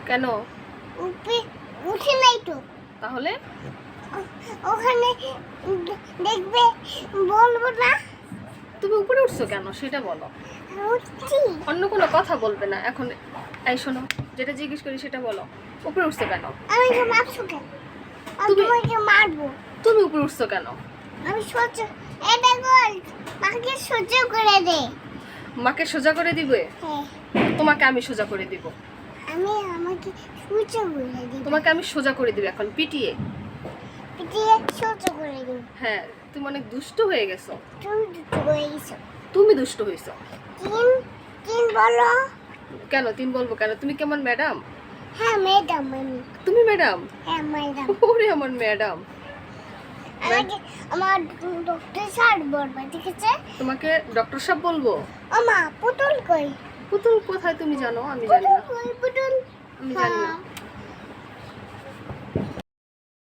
কেন? উঠে নাই তো। তাহলে ওখানে দেখবে, বলবো না। তুমি উপরে উঠছো কেন সেটা বলো। উঠছি। অন্য কোনো কথা বলবে না এখন। এই শোনো, যেটা জিজ্ঞেস করি সেটা বলো। উপরে উঠছো কেন? আমি তো মারছো কেন? আমি তুমি- তোমাকে মারবো। তুমি উপরে উঠছো কেন? আমি সহ্য, এটা বল, মাকে সহ্য করে দে। মাকে সোজা করে দিবে? হ্যাঁ, তোমাকে আমি সোজা করে দিব। আমাকে সহ্য করে দিবে। তোমাকে আমি সোজা করে দিব এখন পিটিয়ে। পিটিয়ে সহ্য করে দিবে। হ্যাঁ, তুমি অনেক দুষ্ট হয়ে গেছো। তুমি দুটো হয়ে গেছো। তুমি দুষ্ট হয়েছো। তিন তিন বলো। কেন তিন বলবো কেন? তুমি কেমন ম্যাডাম? হ্যাঁ ম্যাডাম, আমি। তুমি ম্যাডাম? হ্যাঁ ম্যাডাম। ওরে আমার ম্যাডাম। আমাকে আমার ডক্টর স্যার বলবে, ঠিক আছে? তোমাকে ডক্টর সাহেব বলবো? আমা পুতুল কই? পুতুল কোথায় তুমি জানো? আমি জানি না। পুতুল কই? পুতুল। আমি জানি না। হ্যাঁ।